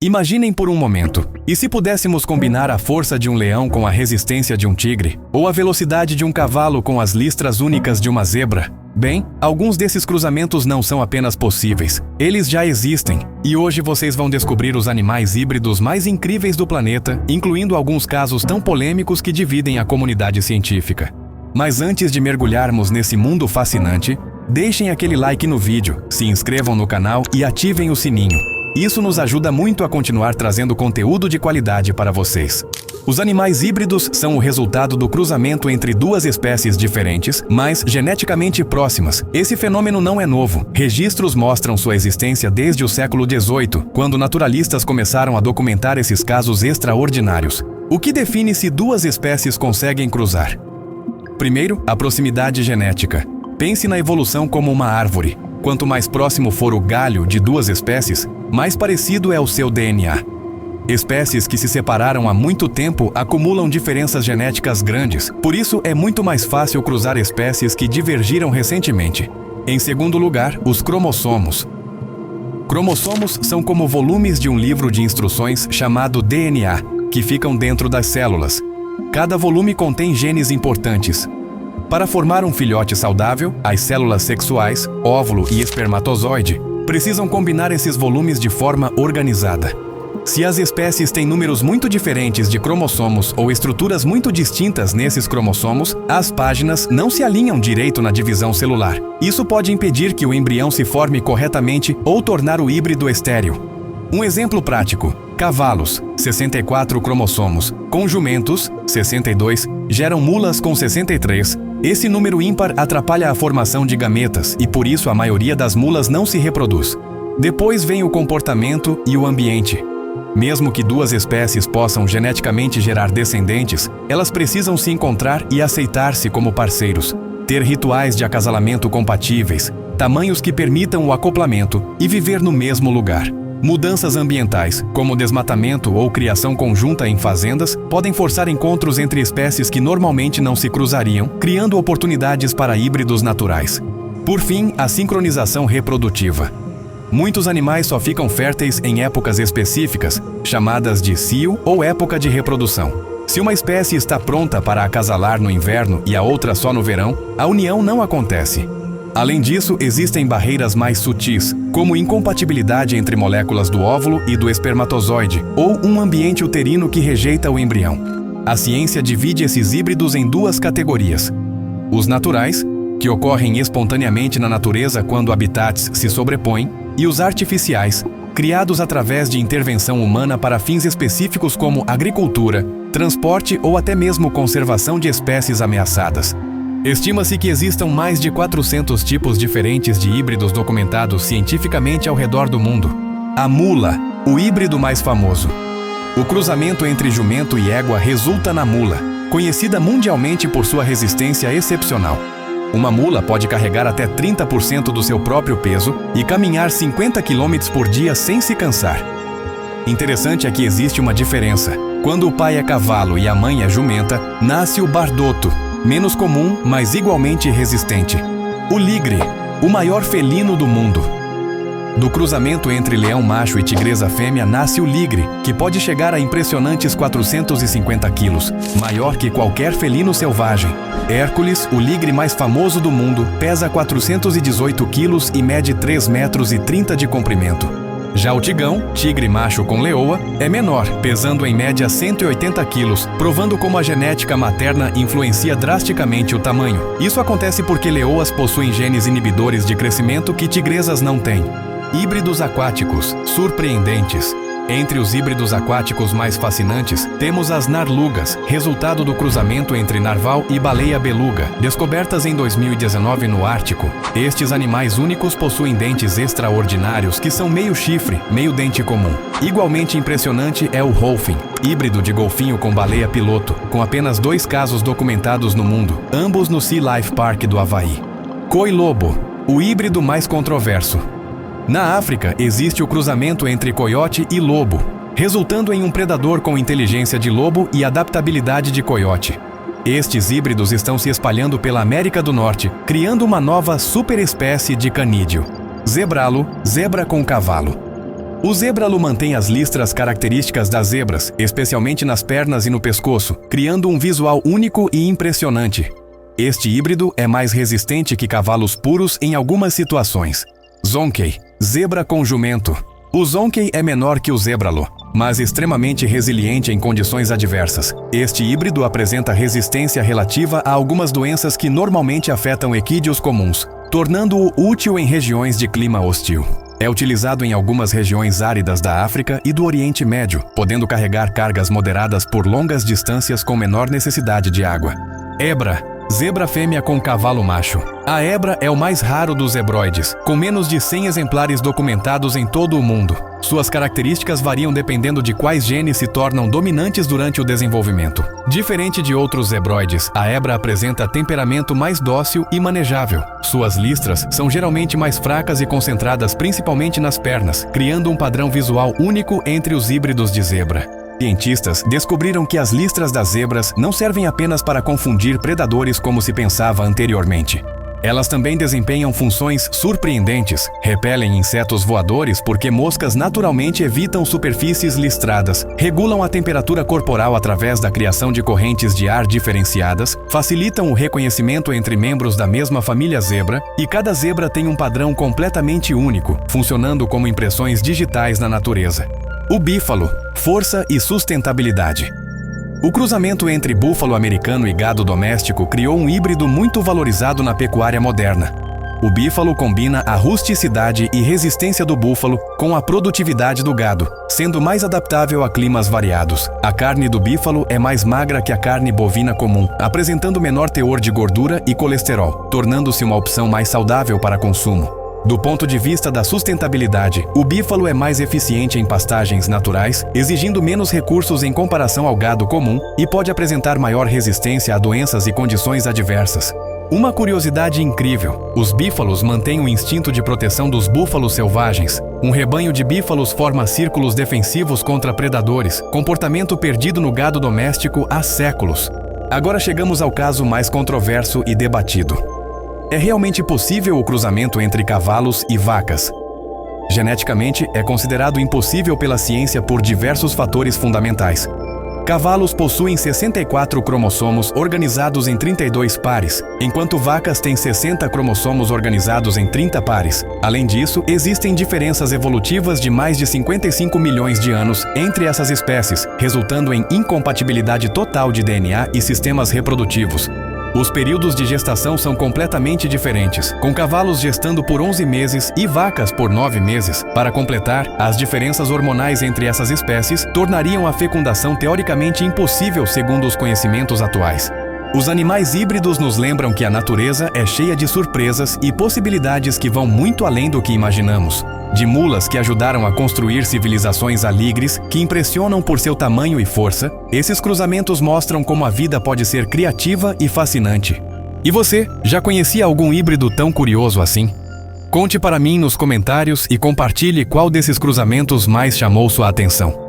Imaginem por um momento, e se pudéssemos combinar a força de um leão com a resistência de um tigre, ou a velocidade de um cavalo com as listras únicas de uma zebra? Bem, alguns desses cruzamentos não são apenas possíveis, eles já existem, e hoje vocês vão descobrir os animais híbridos mais incríveis do planeta, incluindo alguns casos tão polêmicos que dividem a comunidade científica. Mas antes de mergulharmos nesse mundo fascinante, deixem aquele like no vídeo, se inscrevam no canal e ativem o sininho. Isso nos ajuda muito a continuar trazendo conteúdo de qualidade para vocês. Os animais híbridos são o resultado do cruzamento entre duas espécies diferentes, mas geneticamente próximas. Esse fenômeno não é novo. Registros mostram sua existência desde o século XVIII, quando naturalistas começaram a documentar esses casos extraordinários. O que define se duas espécies conseguem cruzar? Primeiro, a proximidade genética. Pense na evolução como uma árvore. Quanto mais próximo for o galho de duas espécies, mais parecido é o seu DNA. Espécies que se separaram há muito tempo acumulam diferenças genéticas grandes, por isso é muito mais fácil cruzar espécies que divergiram recentemente. Em segundo lugar, os cromossomos. Cromossomos são como volumes de um livro de instruções chamado DNA, que ficam dentro das células. Cada volume contém genes importantes. Para formar um filhote saudável, as células sexuais, óvulo e espermatozoide, precisam combinar esses volumes de forma organizada. Se as espécies têm números muito diferentes de cromossomos ou estruturas muito distintas nesses cromossomos, as páginas não se alinham direito na divisão celular. Isso pode impedir que o embrião se forme corretamente ou tornar o híbrido estéril. Um exemplo prático: cavalos, 64 cromossomos, com jumentos, 62, geram mulas com 63. Esse número ímpar atrapalha a formação de gametas e por isso a maioria das mulas não se reproduz. Depois vem o comportamento e o ambiente. Mesmo que duas espécies possam geneticamente gerar descendentes, elas precisam se encontrar e aceitar-se como parceiros, ter rituais de acasalamento compatíveis, tamanhos que permitam o acoplamento e viver no mesmo lugar. Mudanças ambientais, como desmatamento ou criação conjunta em fazendas, podem forçar encontros entre espécies que normalmente não se cruzariam, criando oportunidades para híbridos naturais. Por fim, a sincronização reprodutiva. Muitos animais só ficam férteis em épocas específicas, chamadas de cio ou época de reprodução. Se uma espécie está pronta para acasalar no inverno e a outra só no verão, a união não acontece. Além disso, existem barreiras mais sutis, como incompatibilidade entre moléculas do óvulo e do espermatozoide, ou um ambiente uterino que rejeita o embrião. A ciência divide esses híbridos em duas categorias: os naturais, que ocorrem espontaneamente na natureza quando habitats se sobrepõem, e os artificiais, criados através de intervenção humana para fins específicos como agricultura, transporte ou até mesmo conservação de espécies ameaçadas. Estima-se que existam mais de 400 tipos diferentes de híbridos documentados cientificamente ao redor do mundo. A mula, o híbrido mais famoso. O cruzamento entre jumento e égua resulta na mula, conhecida mundialmente por sua resistência excepcional. Uma mula pode carregar até 30% do seu próprio peso e caminhar 50 km por dia sem se cansar. Interessante é que existe uma diferença. Quando o pai é cavalo e a mãe é jumenta, nasce o bardoto, menos comum, mas igualmente resistente. O ligre, o maior felino do mundo. Do cruzamento entre leão macho e tigresa fêmea nasce o ligre, que pode chegar a impressionantes 450 quilos, maior que qualquer felino selvagem. Hércules, o ligre mais famoso do mundo, pesa 418 quilos e mede 3,30 metros de comprimento. Já o tigão, tigre macho com leoa, é menor, pesando em média 180 quilos, provando como a genética materna influencia drasticamente o tamanho. Isso acontece porque leoas possuem genes inibidores de crescimento que tigresas não têm. Híbridos aquáticos, surpreendentes. Entre os híbridos aquáticos mais fascinantes, temos as narlugas, resultado do cruzamento entre narval e baleia beluga, descobertas em 2019 no Ártico. Estes animais únicos possuem dentes extraordinários que são meio chifre, meio dente comum. Igualmente impressionante é o Rolfin, híbrido de golfinho com baleia piloto, com apenas 2 casos documentados no mundo, ambos no Sea Life Park do Havaí. Coi-lobo, o híbrido mais controverso. Na África, existe o cruzamento entre coiote e lobo, resultando em um predador com inteligência de lobo e adaptabilidade de coiote. Estes híbridos estão se espalhando pela América do Norte, criando uma nova superespécie de canídeo. Zebralo, zebra com cavalo. O zébralo mantém as listras características das zebras, especialmente nas pernas e no pescoço, criando um visual único e impressionante. Este híbrido é mais resistente que cavalos puros em algumas situações. Zonkey, zebra com jumento. O zonkey é menor que o zébralo, mas extremamente resiliente em condições adversas. Este híbrido apresenta resistência relativa a algumas doenças que normalmente afetam equídeos comuns, tornando-o útil em regiões de clima hostil. É utilizado em algumas regiões áridas da África e do Oriente Médio, podendo carregar cargas moderadas por longas distâncias com menor necessidade de água. Hebra, zebra fêmea com cavalo macho. A hebra é o mais raro dos zebróides, com menos de 100 exemplares documentados em todo o mundo. Suas características variam dependendo de quais genes se tornam dominantes durante o desenvolvimento. Diferente de outros zebróides, a hebra apresenta temperamento mais dócil e manejável. Suas listras são geralmente mais fracas e concentradas principalmente nas pernas, criando um padrão visual único entre os híbridos de zebra. Cientistas descobriram que as listras das zebras não servem apenas para confundir predadores como se pensava anteriormente. Elas também desempenham funções surpreendentes, repelem insetos voadores porque moscas naturalmente evitam superfícies listradas, regulam a temperatura corporal através da criação de correntes de ar diferenciadas, facilitam o reconhecimento entre membros da mesma família zebra e cada zebra tem um padrão completamente único, funcionando como impressões digitais na natureza. O bífalo, força e sustentabilidade. O cruzamento entre búfalo americano e gado doméstico criou um híbrido muito valorizado na pecuária moderna. O bífalo combina a rusticidade e resistência do búfalo com a produtividade do gado, sendo mais adaptável a climas variados. A carne do bífalo é mais magra que a carne bovina comum, apresentando menor teor de gordura e colesterol, tornando-se uma opção mais saudável para consumo. Do ponto de vista da sustentabilidade, o bífalo é mais eficiente em pastagens naturais, exigindo menos recursos em comparação ao gado comum e pode apresentar maior resistência a doenças e condições adversas. Uma curiosidade incrível: os bífalos mantêm o instinto de proteção dos búfalos selvagens. Um rebanho de bífalos forma círculos defensivos contra predadores, comportamento perdido no gado doméstico há séculos. Agora chegamos ao caso mais controverso e debatido. É realmente possível o cruzamento entre cavalos e vacas? Geneticamente, é considerado impossível pela ciência por diversos fatores fundamentais. Cavalos possuem 64 cromossomos organizados em 32 pares, enquanto vacas têm 60 cromossomos organizados em 30 pares. Além disso, existem diferenças evolutivas de mais de 55 milhões de anos entre essas espécies, resultando em incompatibilidade total de DNA e sistemas reprodutivos. Os períodos de gestação são completamente diferentes, com cavalos gestando por 11 meses e vacas por 9 meses. Para completar, as diferenças hormonais entre essas espécies tornariam a fecundação teoricamente impossível segundo os conhecimentos atuais. Os animais híbridos nos lembram que a natureza é cheia de surpresas e possibilidades que vão muito além do que imaginamos. De mulas que ajudaram a construir civilizações aligres que impressionam por seu tamanho e força, esses cruzamentos mostram como a vida pode ser criativa e fascinante. E você, já conhecia algum híbrido tão curioso assim? Conte para mim nos comentários e compartilhe qual desses cruzamentos mais chamou sua atenção.